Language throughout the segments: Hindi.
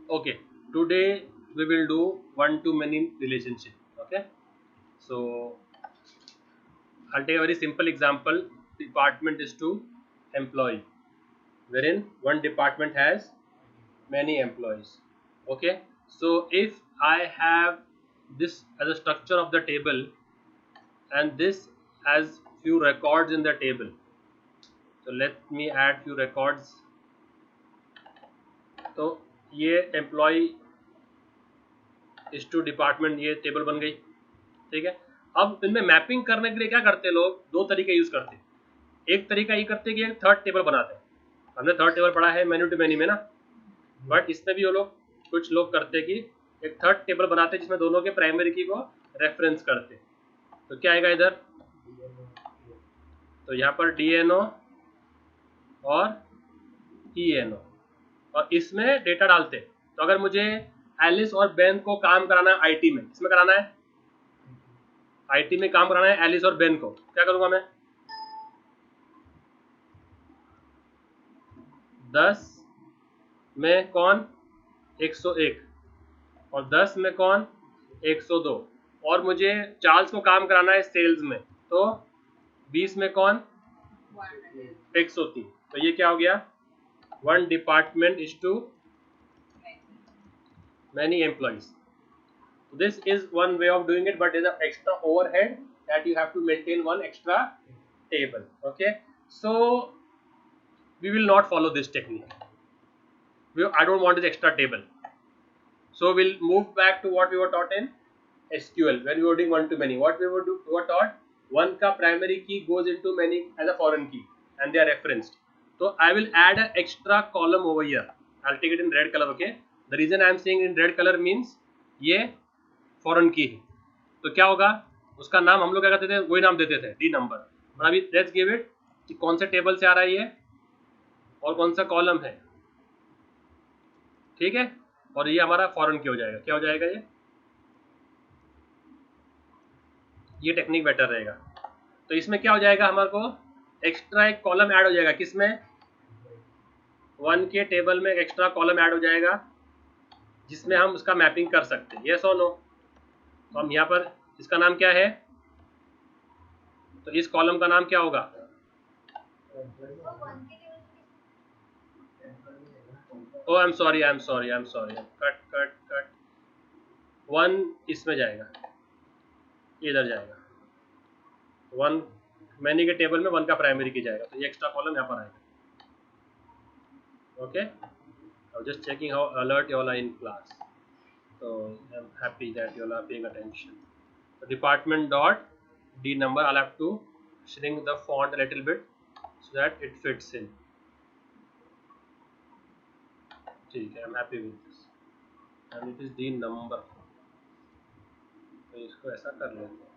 Okay, today we will do one-to-many relationship. Okay, so I'll take a very simple example. Department is to employee, wherein one department has many employees. Okay, so if I have this as a structure of the table and this as few records in the table, so let me add few records. तो ये एम्प्लॉय इस टू डिपार्टमेंट ये टेबल बन गई, ठीक है। अब इनमें मैपिंग करने के लिए क्या करते हैं लोग, दो तरीके यूज करते हैं। एक तरीका ये करते हैं कि एक थर्ड टेबल बनाते हैं। हमने थर्ड टेबल पढ़ा है मेन्यू टू मेनी में ना, बट इसमें भी वो लोग कुछ लोग करते हैं कि एक थर्ड टेबल बनाते हैं जिसमें दोनों के प्राइमरी की को रेफरेंस करते हैं। तो क्या आएगा इधर, तो यहाँ पर DNO और ENO और इसमें डेटा डालते हैं। तो अगर मुझे एलिस और बेन को काम कराना है IT में, इसमें कराना है IT में काम कराना है एलिस और बेन को, क्या करूंगा मैं, 10 में कौन 101 और 10 में कौन 102 और मुझे चार्ल्स को काम कराना है सेल्स में, तो 20 में कौन 103। तो ये क्या हो गया, one department is too many employees. This is one way of doing it, but there's an extra overhead that you have to maintain one extra table. Okay, so we will not follow this technique. I don't want this extra table. So we'll move back to what we were taught in SQL when we were doing one to many. What we were taught, one ka primary key goes into many as a foreign key and they are referenced. So I will add an extra column over here. I'll take it in red color. Okay, the reason I am saying in red color means ये फॉरेन की है, तो क्या होगा, उसका नाम हम लोग क्या करते थे, वही नाम देते थे डी नंबर। और अभी लेट्स गिव इट कि कौन से टेबल से आ रहा है ये और कौन सा कॉलम है, ठीक है। और ये हमारा फॉरेन की हो जाएगा, क्या हो जाएगा ये टेक्निक बेटर रहेगा। तो इसमें क्या हो जाएगा, हमारे को एक्स्ट्रा एक कॉलम ऐड हो जाएगा, किसमें, वन के टेबल में एक्स्ट्रा कॉलम ऐड हो जाएगा जिसमें हम उसका मैपिंग कर सकते हैं, यस और नो। तो हम यहाँ पर इसका नाम क्या है, तो इस कॉलम का नाम क्या होगा, oh I am sorry cut cut cut, one इसमें जाएगा, इधर जाएगा, वन मैनी के टेबल में वन का प्राइमरी की जाएगा, तो ये एक्स्ट्रा कॉलम यहाँ पर आएगा। Okay, I was just checking how alert you all are in class. So I'm happy that you all are paying attention. So department dot D number, I'll have to shrink the font a little bit so that it fits in. ठीक है, I'm happy with this. And it is D number. तो इसको ऐसा कर लेते हैं,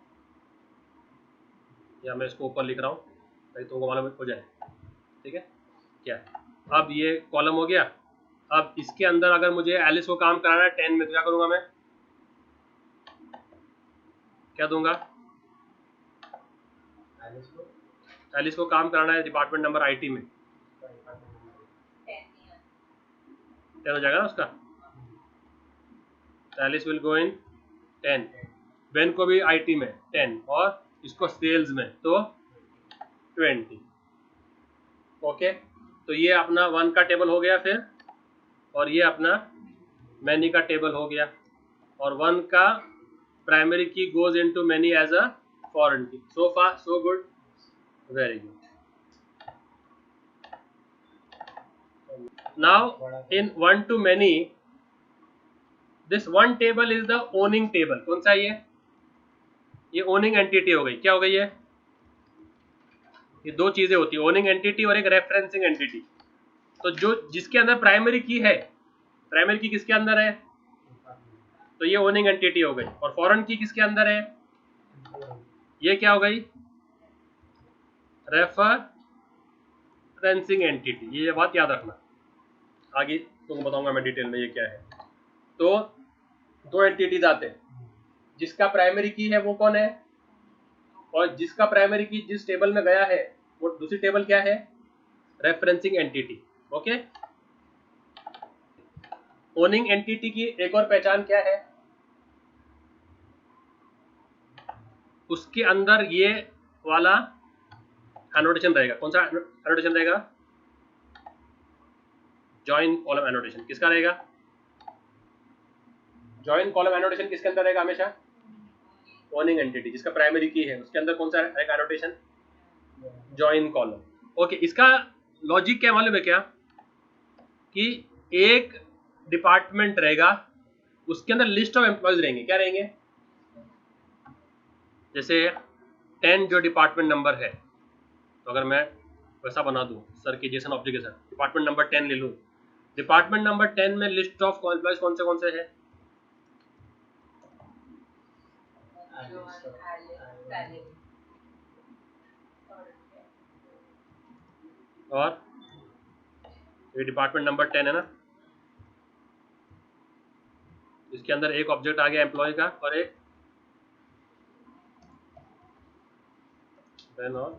या मैं इसको ऊपर लिख रहा हूँ ताकि तुमको मालूम हो जाए, ठीक है। क्या, अब ये कॉलम हो गया। अब इसके अंदर अगर मुझे एलिस को काम कराना है 10 में, तो क्या करूंगा मैं, क्या दूंगा, एलिस को काम कराना है डिपार्टमेंट नंबर IT में, 10 हो जाएगा ना उसका। Alice will go in 10, Ben को भी IT में 10 और इसको सेल्स में तो 20। ओके, तो ये अपना वन का टेबल हो गया फिर, और ये अपना मैनी का टेबल हो गया, और वन का primary key goes into many as a foreign key. So far so good, very good. Now in one to many, this one table is the owning table. कौन सा ये ओनिंग एंटिटी हो गई, क्या हो गई है, ये दो चीजें होती है, ओनिंग एंटिटी और एक रेफरेंसिंग एंटिटी। तो जो जिसके अंदर प्राइमरी की है, प्राइमरी की किसके अंदर है, तो ये ओनिंग एंटिटी हो गई, और फॉरेन की किसके अंदर है, ये क्या हो गई, रेफरेंसिंग एंटिटी। ये बात याद रखना, आगे तुमको बताऊंगा मैं डिटेल में ये क्या है। तो दो एंटिटीज आते हैं, जिसका प्राइमरी की है वो कौन है, और जिसका प्राइमरी की जिस टेबल में गया है वो दूसरी टेबल क्या है, referencing entity. Okay, owning entity की एक और पहचान क्या है? उसके अंदर ये वाला एनोटेशन रहेगा। कौन सा एनोटेशन रहेगा? Join column annotation. किसका रहेगा? जॉइन कॉलम एनोटेशन किसके अंदर रहेगा हमेशा? ओनिंग एंटिटी, जिसका प्राइमरी की है उसके अंदर कौन सा रहेगा एनोटेशन? Join column. ओके, इसका लॉजिक क्या मालूम है क्या? कि एक डिपार्टमेंट रहेगा, उसके अंदर लिस्ट ऑफ एम्प्लॉयज रहेंगे। क्या रहेंगे? जैसे 10 जो डिपार्टमेंट नंबर है, तो अगर मैं वैसा बना दूं सर की जेसन ऑब्जेक्ट के साथ, डिपार्टमेंट नंबर 10 ले लूं, डिपार्टमेंट नंबर 10 में लिस्ट ऑफ एम्प्लॉयज कौन से है? और ये डिपार्टमेंट नंबर 10 है ना, इसके अंदर एक ऑब्जेक्ट आ गया एम्प्लॉय का और एक देन और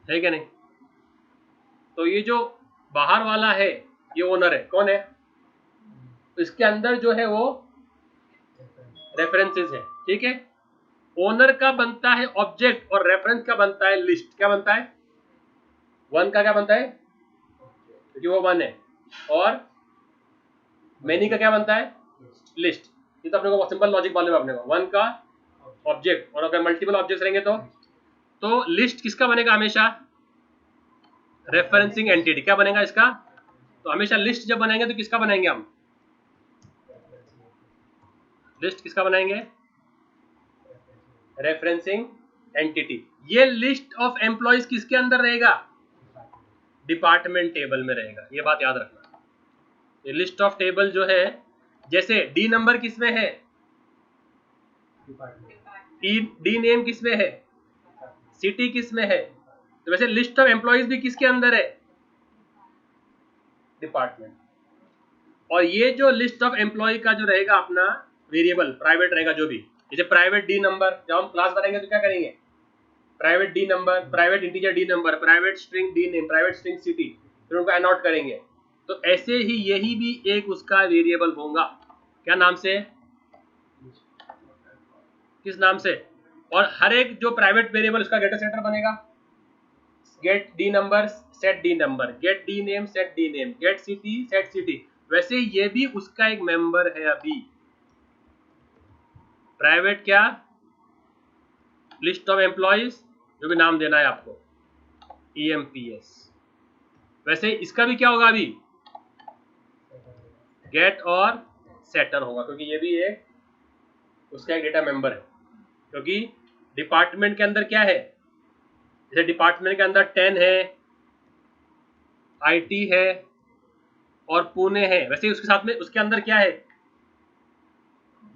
है क्या नहीं? तो ये जो बाहर वाला है ये ओनर है। कौन है? इसके अंदर जो है वो रेफरेंसेस है। ठीक है, ओनर का बनता है ऑब्जेक्ट और रेफरेंस का बनता है लिस्ट। क्या बनता है? वन का क्या बनता है? क्योंकि वो वन है। और मैनी का क्या बनता है? लिस्ट। ये तो अपने को सिंपल लॉजिक मालूम है अपने को। वन का ऑब्जेक्ट, और अगर मल्टीपल ऑब्जेक्ट्स रहेंगे तो लिस्ट किसका बनेगा हमेशा? Referencing entity. क्या बनेगा इसका? तो हमेशा लिस्ट जब बनाएंगे तो किसका बनाएंगे हम? लिस्ट किसका बनाएंगे? Referencing entity. ये लिस्ट ऑफ एम्प्लॉयज किसके अंदर रहेगा? डिपार्टमेंट टेबल में रहेगा। ये बात याद रखना। ये लिस्ट ऑफ टेबल जो है, जैसे डी नंबर किसमें है? डी नेम किसमें है? सिटी किसमें है? तो वैसे लिस्ट ऑफ एम्प्लॉयज भी किसके अंदर है? डिपार्टमेंट। और ये जो लिस्ट ऑफ एम्प्लॉय का जो रहेगा अपना वेरिएबल प्राइवेट रहेगा, जो भी, जैसे प्राइवेट डी नंबर, जब हम क्लास बनाएंगे तो क्या करेंगे? Private D number, private integer D number, private string D name, private string city, फिर उनको एनोट करेंगे। तो ऐसे ही यही भी एक उसका वेरिएबल होगा। क्या नाम से? किस नाम से? और हर एक जो प्राइवेट वेरिएबल उसका गेटर सेटर बनेगा। Get D number set D number, get D name set D name, get city set city. वैसे ये भी उसका एक मेंबर है अभी। प्राइवेट क्या? लिस्ट ऑफ एम्प्लॉयज, जो भी नाम देना है आपको, EMPS। वैसे इसका भी क्या होगा अभी? गेट और सेटर होगा, क्योंकि ये भी एक उसका एक डेटा मेंबर है। क्योंकि डिपार्टमेंट के अंदर क्या है? जैसे डिपार्टमेंट के अंदर 10 है, IT है और पुणे है, वैसे उसके साथ में उसके अंदर क्या है?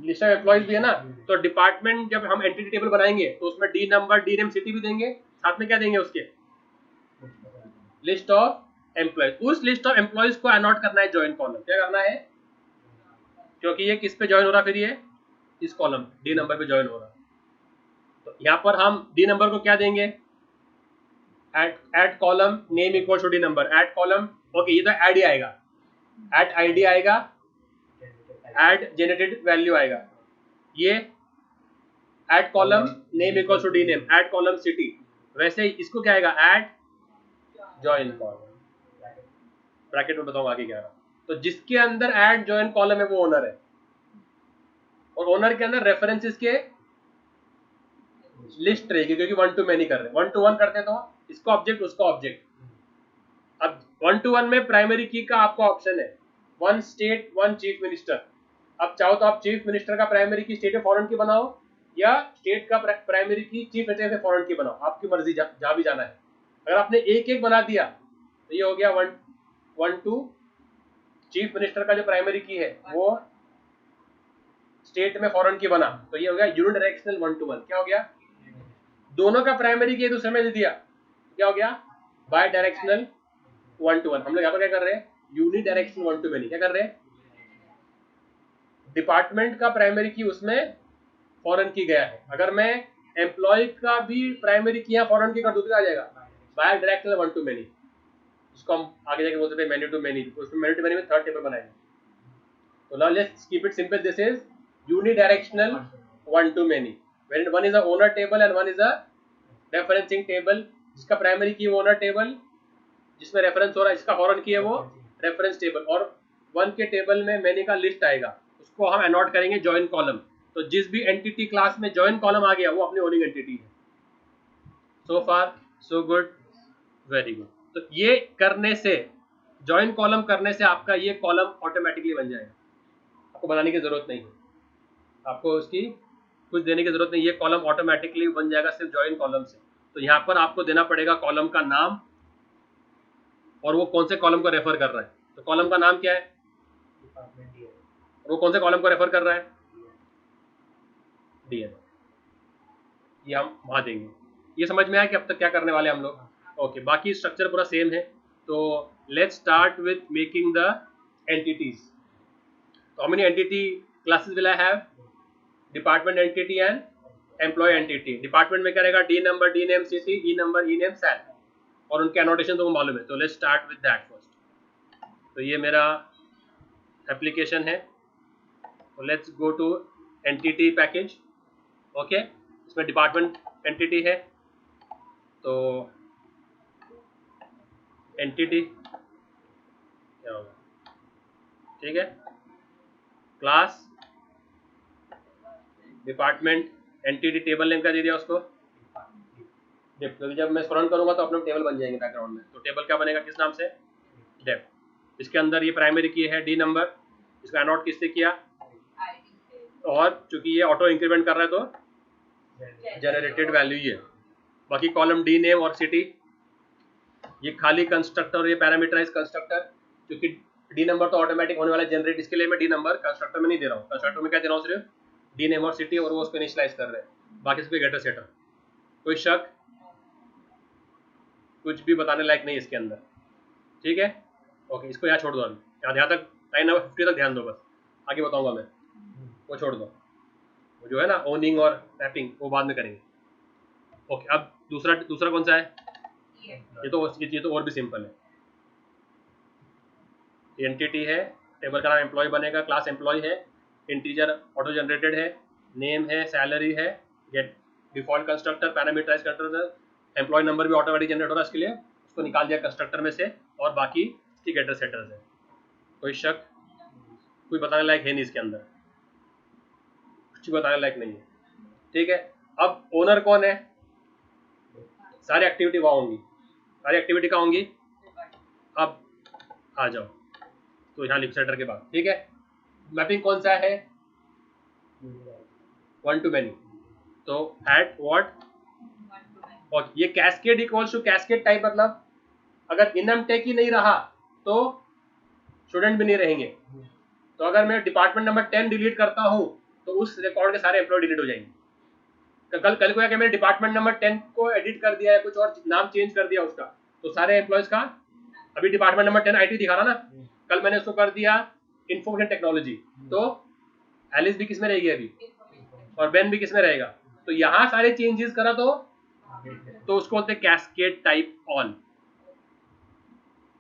लिस्ट ऑफ एम्प्लॉयज भी है ना। तो डिपार्टमेंट जब हम एंटिटी टेबल बनाएंगे तो उसमें D number, D name, city भी देंगे, साथ में क्या देंगे? उसके लिस्ट ऑफ एम्प्लॉयज। उस लिस्ट ऑफ एम्प्लॉयज को अनॉट करना है जॉइन कॉलम। क्या करना है? क्योंकि ये किस पे जॉइन हो रहा? फिर ये इस कॉलम डी नंबर पे जॉइन हो रहा। तो यहाँ पर हम डी नंबर को क्या देंगे? At column name equal to D number, at column. Okay, ये तो ऐड ही आएगा, एट ID आएगा, एड जनरेटेड वैल्यू आएगा, ये at column name equal to D name, at column city. वैसे इसको क्या आएगा? Eight join column. ब्रैकेट में बताऊंगा आगे क्या है। तो जिसके अंदर एट जॉइन कॉलम है वो ओनर है, और ओनर के अंदर रेफरेंसेस के लिस्ट रहेगी, क्योंकि 1 to many कर रहे हैं। 1 to 1 करते हैं तो इसका ऑब्जेक्ट उसका ऑब्जेक्ट। अब 1 to 1 में प्राइमरी की का आपका ऑप्शन है 1 स्टेट 1 चीफ मिनिस्टर। अब चाहो तो आप चीफ मिनिस्टर का प्राइमरी की स्टेट ऑफ फॉरेन की बनाओ, या स्टेट का प्राइमरी की चीफ मिनिस्टर फॉरेन की बनाओ, आपकी मर्जी, जहां भी जाना है। अगर आपने एक एक बना दिया तो ये हो गया 1 to चीफ मिनिस्टर का जो प्राइमरी की है वो स्टेट में फॉरेन की बना, तो ये हो गया यूनिडायरेक्शनल 1 to 1। क्या हो गया? दोनों का प्राइमरी की दूसरे में दे दिया, क्या हो गया? Bidirectional 1 to 1। हम लोग यहाँ पर क्या कर रहे हैं? Unidirectional 1 to many। क्या कर रहे हैं? डिपार्टमेंट का प्राइमरी की उसमें फॉरेन की गया है। अगर मैं एम्प्लॉय का भी प्राइमरी की यहाँ फॉरेन की कर दूँ तो आ जाएगा बाय डायरेक्शनल 1 to many। उसको हम आगे जाके बोल सकते हैं मेनी टू मेनी, उसमें मेनी टू मेनी में थर्ड टेबल बनाएंगे. So now let's keep it simple. This is unidirectional one to many. When one is a owner table and one is a referencing table. जिसका प्राइमरी की ओनर टेबल, जिसमें रेफरेंस हो रहा है, इसका फॉरन की है वो रेफरेंस टेबल, और वन के टेबल में मैनी का लिस्ट आएगा, उसको हम अनॉट करेंगे जॉइन कॉलम. तो जिस भी एंटिटी क्लास में जॉइन कॉलम आ गया वो अपनी ओनिंग एंटिटी है. So far so good, very good. तो ये करने से, जॉइन कॉलम करने से आपका ये कॉलम ऑटोमेटिकली बन जाएगा. आपको बनाने की जरूरत नहीं है, आपको उसकी कुछ देने की जरूरत नहीं. ये कॉलम ऑटोमेटिकली बन जाएगा सिर्फ जॉइन कॉलम से. तो यहाँ पर आपको देना पड़ेगा कॉलम का नाम और वो कौन से कॉलम को रेफर कर रहा है. तो कॉलम का नाम क्या है, और वो कौन से कॉलम को रेफर कर रहा है, डीएन. ये हम वहाँ देंगे. ये समझ में आया कि अब तक क्या करने वाले हम लोग. ओके, बाकी स्ट्रक्चर पूरा सेम है. तो let's start with making the entities. So how many entity classes will I have? Department entity and employee entity. Department में क्या रहेगा, D number, D name, city, E number, E name, sal. और उनके annotation तो मालूम है. तो let's start with that first. तो ये मेरा application है. तो let's go to entity package. Okay, इसमें department entity है. तो entity क्या होगा, ठीक है, class, department, entity, table name का दे दिया उसको. जब मैं स्क्रॉल करूंगा तो अपने टेबल बन जाएंगे बैकग्राउंड में. तो टेबल क्या बनेगा, किस नाम से, डेफ. इसके अंदर ये प्राइमरी की है डी नंबर, इसका अनॉट किससे किया, और चूंकि ये ऑटो इंक्रीमेंट कर रहा है तो जनरेटेड वैल्यू ही है. बाकी कॉलम डी नेम और सिटी, ये खाली कंस्ट्रक्टर, ये पैरामीटराइज कंस्ट्रक्टर, क्योंकि डी नंबर तो ऑटोमेटिक होने वाला है जनरेट, इसके लिए मैं डी नंबर कंस्ट्रक्टर में नहीं दे रहा हूँ. कंस्ट्रक्टर में क्या दे रहा हूँ, सिर्फ डी नेम और सिटी, और वो उसको इनिशियलाइज कर रहे हैं. बाकी इस पर गेटर सेटर, कोई शक, कुछ भी बताने लायक नहीं इसके अंदर. ठीक है, ओके, इसको यहाँ छोड़ दो. अभी यहाँ तक लाइन नंबर 50 तक ध्यान दो, बस आगे बताऊंगा मैं, वो छोड़ दो. वो जो है ना ओनिंग और मैपिंग वो बाद में करेंगे. ओके, अब दूसरा कौन सा है, ये तो और भी सिंपल है. एंटिटी है, टेबल का नाम एम्प्लॉय बनेगा, क्लास एम्प्लॉय है, इंटीजर ऑटो जनरेटेड है, नेम है, सैलरी है, get default constructor, parameterise constructor, employee number भी ऑटोमेटिक जनरेट हो रहा है, इसके लिए उसको निकाल दिया कंस्ट्रक्टर में से, और बाकी गेटर सेटर्स है. कोई शक, कोई बताने लायक है नहीं इसके अंदर, कुछ बताने लायक नहीं है. ठीक है, अब ओनर कौन है, सारी एक्टिविटी वहाँ होंगी, सारी एक्टिविटी कहाँ होंगी. अब आ जाओ, तो यहाँ लिख सेटर के बाद. ठीक है, मैपिंग कौन सा है, वन टू मैनी. तो एट व्हाट, और ये cascade equals to cascade type, मतलब अगर इनम टेक ही नहीं रहा तो स्टूडेंट भी नहीं रहेंगे. तो अगर मैं डिपार्टमेंट नंबर 10 डिलीट करता हूँ तो उस रिकॉर्ड के सारे एम्प्लॉय डिलीट हो जाएंगे. कल को मैंने डिपार्टमेंट नंबर 10 को एडिट कर दिया है, कुछ और नाम चेंज कर दिया उसका, तो सारे एम्प्लॉयज का, अभी डिपार्टमेंट नंबर 10 IT दिखा रहा ना, कल मैंने उसको कर दिया इंफॉर्मेशन टेक्नोलॉजी, तो एलिस भी किसमें रहेगी अभी, और बेन भी किसमें रहेगा. तो यहाँ सारे चेंजेस करा तो उसको बोलते हैं कैस्केड टाइप ऑल.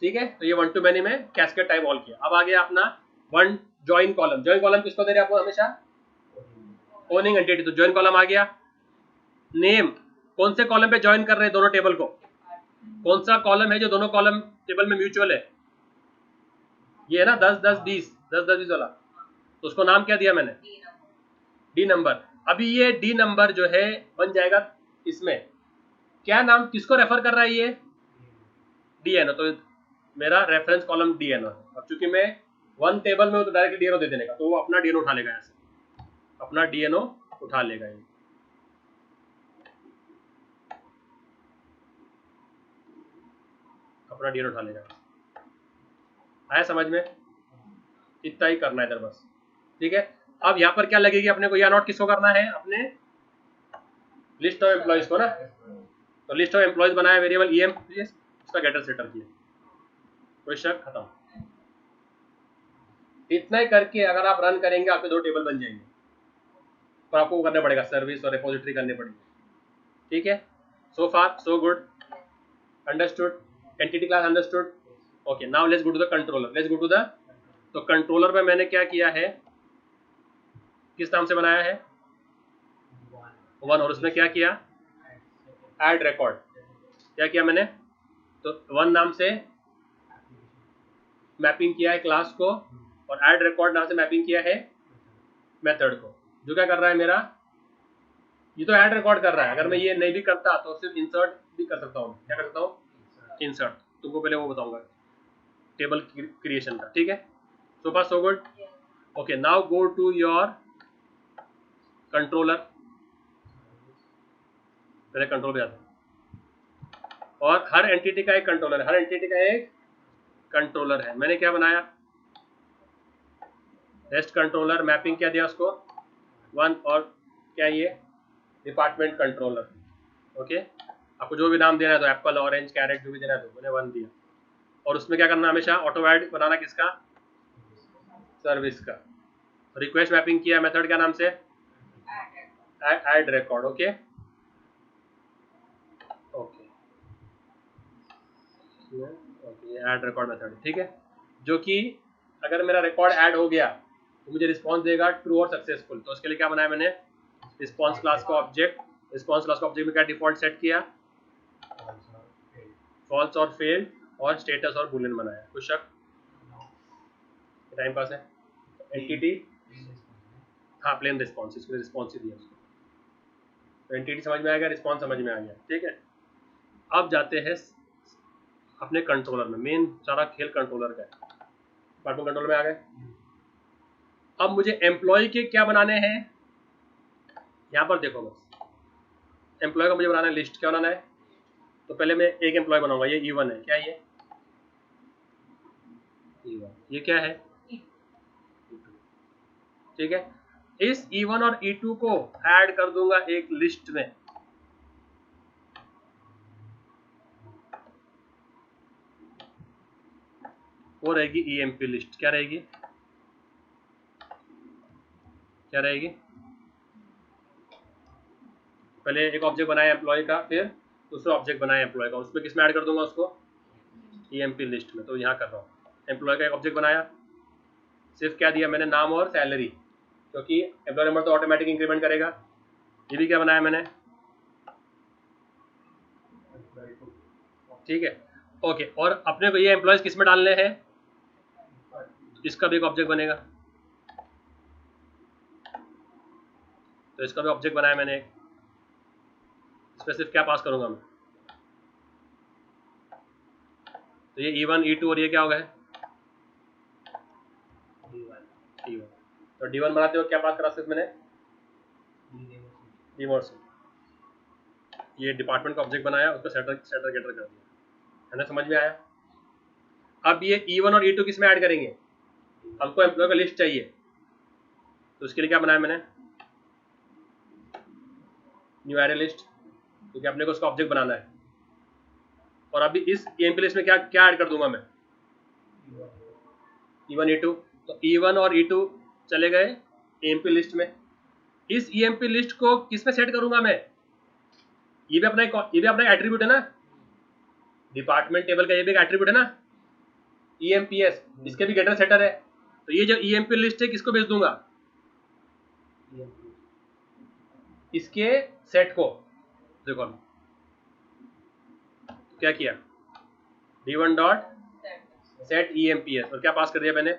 ठीक है, तो ये वन टू मैनी में कैस्केड टाइप ऑल किया. अब आ गया अपना one join column. Join column किसको दे रहे हैं आपको हमेशा, ओनिंग एंटिटी. तो जॉइन कॉलम आ गया. नेम, कौन से कॉलम पे ज्वाइन कर रहे हैं दोनों टेबल को, कौन सा कॉलम है जो दोनों कॉलम टेबल में म्यूचुअल है, ये है ना 10 10 20 10 10 20 वाला. तो उसको नाम क्या दिया मैंने, डी नंबर. अभी ये डी नंबर जो है बन जाएगा इसमें, क्या नाम, किसको रेफर कर रहा है ये, डीएनओ. तो मेरा रेफरेंस कॉलम डीएनओ है. अब चूंकि मैं वन टेबल में हूं तो डायरेक्टली डीएनओ दे देने का, तो वो अपना डीएनओ उठा लेगा, यहाँ से अपना डीएनओ उठा लेगा. ये अपना डीएनओ उठा लेगा. आया समझ में, इतना ही करना है इधर बस. ठीक है, अब यहाँ पर क्या लगेगी अपने को, या नोट किसको करना है, अपने लिस्ट ऑफ एम्प्लॉयज को ना. तो लिस्ट ऑफ एम्प्लॉयज बनाया वेरिएबल ईएम, उसका गेटर सेटर किया. कोई शक, खत्म. इतना ही करके अगर आप रन करेंगे आपके दो टेबल बन जाएंगे, और आपको करना पड़ेगा सर्विस और रिपोजिटरी करनी पड़ेगी. ठीक है, so far so good, understood, entity class understood. Okay, now let's go to the controller, let's go to the, तो कंट्रोलर में मैंने क्या किया है, किस नाम से बनाया है, वन, और उसमें क्या किया, ऐड रिकॉर्ड, क्या किया मैंने, तो वन नाम से मैपिंग किया है क्लास को, और ऐड रिकॉर्ड नाम से मैपिंग किया है मेथड को, जो क्या कर रहा है मेरा, ये तो ऐड रिकॉर्ड कर रहा है, अगर मैं ये नहीं भी करता तो सिर्फ इंसर्ट भी कर सकता हूँ, क्या कर सकता हूँ, इंसर्ट, तुमको पहले वो बताऊंगा टेबल क्रिएशन का, ठीक है, so far so good, okay, now go to your controller, पहले कंट्रोल पे जाता हूँ, और हर एंटिटी का एक कंट्रोलर है, हर एंटिटी का एक कंट्रोलर है, मैंने क्या बनाया, रेस्ट कंट्रोलर, मैपिंग क्या दिया उसको, वन, और क्या ये डिपार्टमेंट कंट्रोलर, ओके, आपको जो भी नाम देना है तो एप्पल, ऑरेंज, कैरेट, जो भी देना है तो मैंने वन दिया, और उसमें क्या करना, हमेशा ऑटो ऐड बनाना, किसका, सर्विस का, रिक्वेस्ट मैपिंग किया मेथड क्या नाम से, add record, okay okay okay, add record method, ठीक है, जो कि अगर मेरा रिकॉर्ड ऐड हो गया तो मुझे रिस्पॉन्स देगा ट्रू और सक्सेसफुल, तो उसके लिए क्या बनाया मैंने, रिस्पॉन्स क्लास का ऑब्जेक्ट, रिस्पॉन्स क्लास का ऑब्जेक्ट में क्या डिफॉल्ट सेट किया, फॉल्स और फेल्ड, और स्टेटस और बुलियन बनाया, कुछ शक, टाइम पास है, एंटिटी, हाँ प्लेन रिस्पॉन्स, इसमें रिस्पॉन्स ही दिया उसको, तो एंटिटी समझ में आ गया, रिस्पॉन्स समझ में आ गया, ठीक है, अब जाते हैं अपने कंट्रोलर में, मेन सारा खेल कंट्रोलर का है, डिपार्टमेंट कंट्रोलर में आ गए, अब मुझे एम्प्लॉय के क्या बनाने हैं, यहाँ पर देखो बस, एम्प्लॉय का मुझे बनाना है लिस्ट, क्या बनाना है, तो पहले मैं एक एम्प्लॉय बनाऊंगा, ये E1 है, क्या ये E1, ये क्या है, ठीक है, इस E1 और E2 को ऐड कर दूंगा एक लिस्ट में, वो रहेगी EMP लिस्ट, क्या रहेगी, क्या रहेगी, पहले एक ऑब्जेक्ट बनाया एम्प्लॉय का, फिर दूसरा ऑब्जेक्ट बनाया एम्प्लॉय का, उसमें किस में ऐड कर दूंगा उसको, EMP लिस्ट में, तो यहाँ कर रहा हूँ, एम्प्लॉय का एक ऑब्जेक्ट बनाया, सिर्फ क्या दिया मैंने, नाम और सैलरी, क्योंकि एम्प्लॉय नंबर तो ऑटोमेटिक इंक्रीमेंट करेगा, ये भी क्या बनाया मैंने, ठीक है, ओके, और अपने को ये एम्प्लॉयज किस में डालने हैं, इसका भी एक ऑब्जेक्ट बनेगा, तो इसका भी ऑब्जेक्ट बनाया मैंने, इसमें सिर्फ क्या पास करूंगा मैं, तो ये E1 E2 और ये क्या होगा, D1, तो D1 बनाते हो क्या पास करा सिर्फ मैंने, डिवोर्स, ये डिपार्टमेंट का ऑब्जेक्ट बनाया, उसको सेटर गेटर कर दिया, है ना, समझ में आया, अब ये E1 और E2 किस में ऐड करेंगे, हमको एम्प्लॉय का लिस्ट चाहिए, तो उसके लिए क्या बनाया मैंने, न्यू एरे लिस्ट, क्योंकि अपने को उसका ऑब्जेक्ट बनाना है, और अभी इस EMP लिस्ट में क्या क्या ऐड कर दूंगा मैं, E1 E2, तो E1 और E2 चले गए EMP लिस्ट में, इस EMP लिस्ट को किस में सेट करूंगा मैं, ये भी अपना एट्रीब्यूट है ना, डिपार्टमेंट टेबल का ये भी एक एट्रीब्यूट है ना, EMPS, इसके भी गेटर सेटर है, तो ये जो EMP लिस्ट है किसको भेज दूंगा, इसके सेट को, देखो क्या किया, D1 डॉट सेट EMPS, और क्या पास कर दिया मैंने,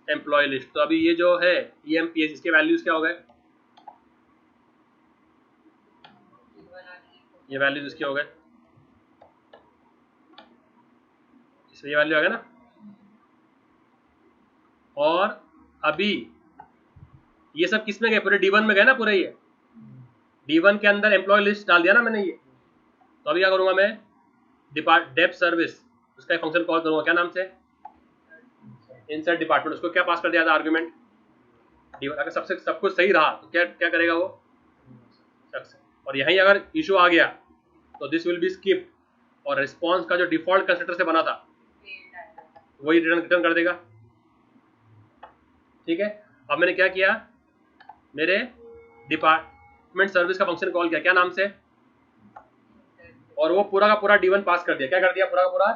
एम्प्लॉय लिस्ट, तो अभी ये जो है EMPS, इसके वैल्यूज क्या हो गए, ये वैल्यूज इसके हो गए, इसमें ये वैल्यू आ गया ना, और अभी ये सब किस में गए, पूरे D1 में गए ना, पूरे ये D1 के अंदर एम्प्लॉय लिस्ट डाल दिया ना मैंने ये, तो अभी क्या करूंगा मैं, डेप सर्विस, उसका एक फंक्शन कॉल करूंगा, क्या नाम से, इंसर्ट डिपार्टमेंट, उसको क्या पास कर दिया था आर्गुमेंट, D1, अगर सबसे सब कुछ सही रहा तो क्या क्या करेगा वो, सक्सेस, और यहीं अगर इशू आ गया तो दिस विल बी स्किप, और रिस्पॉन्स का जो डिफॉल्ट कंस्ट्रक्टर से बना था वही रिटर्न कर देगा, ठीक है, अब मैंने क्या किया, मेरे डिपार्टमेंट सर्विस का फंक्शन कॉल किया, क्या नाम से, और वो पूरा का पूरा D1 पास कर दिया, क्या कर दिया, पूरा का पूरा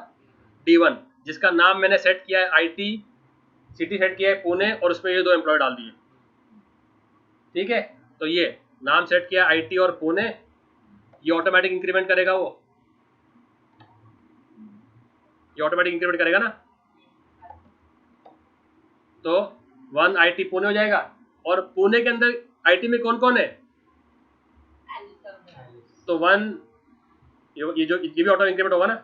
D1, जिसका नाम मैंने सेट किया है IT, सिटी सेट किया है पुणे और उसमें ये 2 एम्प्लॉय डाल दिए, ठीक है। तो ये नाम सेट किया IT और पुणे, ये ऑटोमेटिक इंक्रीमेंट करेगा, ये ऑटोमेटिक इंक्रीमेंट करेगा ना। तो 1 IT पुणे हो जाएगा, और पुणे के अंदर IT में कौन कौन है, तो 1 ये भी ऑटो इंक्रीमेंट होगा ना।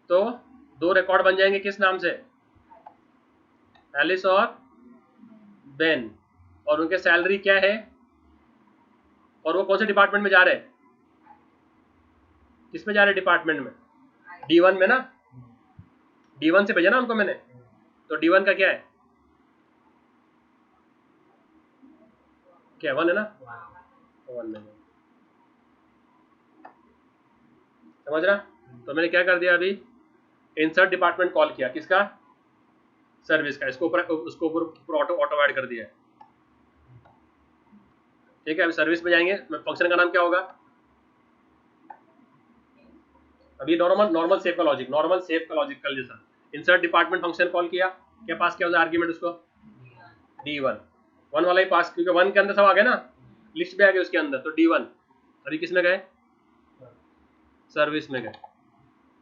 तो 2 रिकॉर्ड बन जाएंगे किस नाम से, एलिस और बेन, और उनके सैलरी क्या है, और वो कौन से डिपार्टमेंट में जा रहे हैं, किस में जा रहे हैं डिपार्टमेंट में, D1 में ना, D1 से भेजा ना उनको मैंने, तो D1 का क्या है, क्या 1 है ना, 1 में समझ रहा। तो मैंने क्या कर दिया अभी, इंसर्ट डिपार्टमेंट कॉल किया, किसका, सर्विस का, इसको ऊपर उसको ऊपर ऑटो ऐड कर दिया है, ठीक है। अभी सर्विस में जाएंगे, फंक्शन का नाम क्या होगा, अभी नॉर्मल सेव का लॉजिक, कल जैसा इंसर्ट डिपार्टमेंट फंक्शन कॉल किया, क्या पास किया होगा आर्ग्यूमेंट उसको, D1 1 वाला ही पास, क्योंकि 1 के अंदर सब आ गया ना, लिस्ट भी आ गई उसके अंदर, तो D1 अभी किस में गए, सर्विस में गए,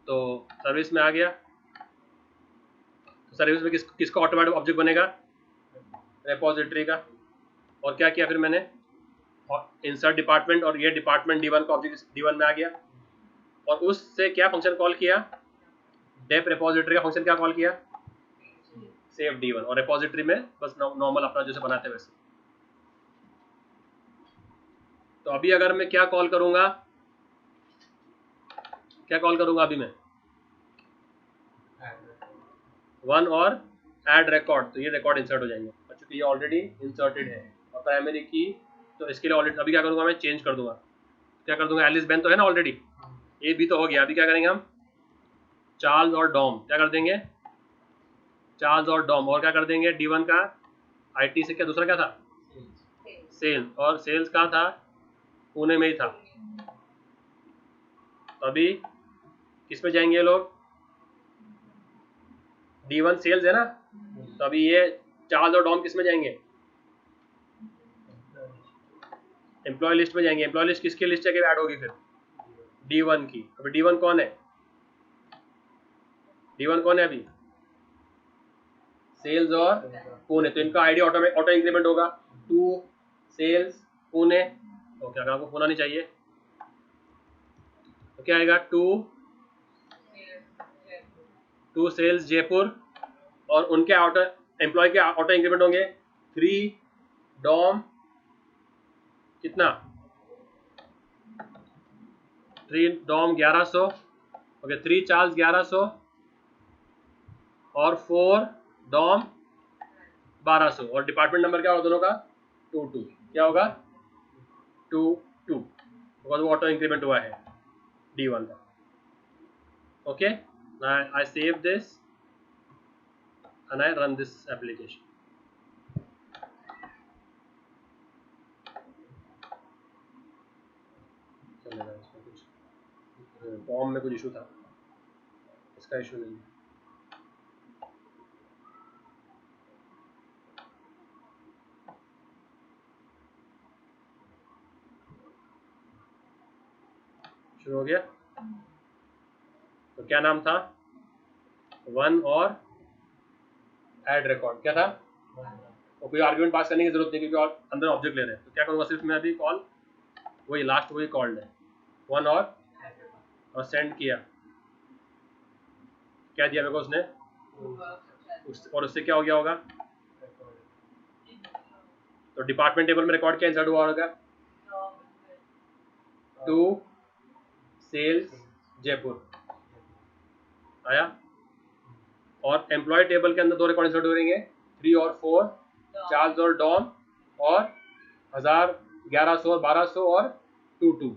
तो सर्विस में आ गया, तो सर्विस में किसका ऑटोमेटिक ऑब्जेक्ट बनेगा, रेपोजिटरी का। और क्या किया फिर मैंने, इंसर्ट डिपार्टमेंट, और ये डिपार्टमेंट D1 का ऑब्जेक्ट D1 में आ गया, और उससे क्या फंक्शन कॉल किया, डेप रेपोजिटरी का फंक्शन क्या कॉल किया, सेव D1, और रेपोजिटरी में बस नॉर्मल अपना जैसे बनाते हैं वैसे। तो अभी अगर मैं क्या कॉल करूंगा, अभी मैं 1 और ऐड रिकॉर्ड, तो ये रिकॉर्ड इंसर्ट हो जाएंगे, क्योंकि ये ऑलरेडी इंसर्टेड है, और प्राइमरी की, तो इसके लिए ऑलरेडी अभी क्या करूंगा, मैं चेंज कर दूंगा, क्या कर दूंगा, एलिस बेन तो है ना ऑलरेडी, ये भी तो हो गया, अभी क्या करेंगे हम, चार्ल्स और डॉम, क्या कर देंगे, चार्ल्स और डॉम, और क्या कर देंगे, D1 का IT से क्या दूसरा क्या था, सेल्स, और सेल्स कहाँ था, पुणे में ही था। तो अभी किस पे जाएंगे ये लोग, D1 सेल्स है ना, तो अभी ये चार्ल्स और डॉम किस में जाएंगे, एम्प्लॉय लिस्ट में जाएंगे। एम्प्लॉय लिस्ट किसकी लिस्ट है ऐड होगी फिर, D1 की। अभी D1 कौन है, अभी सेल्स और पुणे, तो इनका आईडी ऑटो इंक्रीमेंट होगा, 2 सेल्स पुणे, ओके, अगर आपको होना नहीं चाहिए तो क्या आएगा, 2 सेल्स जयपुर, और उनके एम्प्लॉय के ऑटो इंक्रीमेंट होंगे 3 डॉम, कितना 3 डॉम 1100, ओके, 3 चार्ल्स 1100, और 4 डॉम 1200, और डिपार्टमेंट नंबर क्या होगा दोनों का, 22, क्या होगा 22, बिकॉज वो ऑटो इंक्रीमेंट हुआ है D1 का। Okay, I save this and I run this application. चलेगा, इसमें कुछ फॉर्म में कुछ इशू था, इसका इशू नहीं है। शुरू हो गया, तो क्या नाम था, 1 और ऐड रिकॉर्ड, क्या था, और कोई आर्ग्यूमेंट पास करने की जरूरत नहीं, क्योंकि अंदर ऑब्जेक्ट ले रहे हैं। तो क्या करूँगा, सिर्फ मैं अभी कॉल वही लास्ट वही कॉल्ड है 1 और सेंड किया, क्या दिया मेरे को उसने, और उससे क्या हो गया होगा, तो डिपार्टमेंट टेबल में रिकॉर्ड क्या इंसर्ट हुआ होगा, 2 सेल्स जयपुर आया, और एम्प्लॉय टेबल के अंदर 2 रिकॉर्ड इंसर्ट हो रहेंगे, 3 और 4 चार्ल्स और डॉम, और 1000 1100 और 1200 और 22,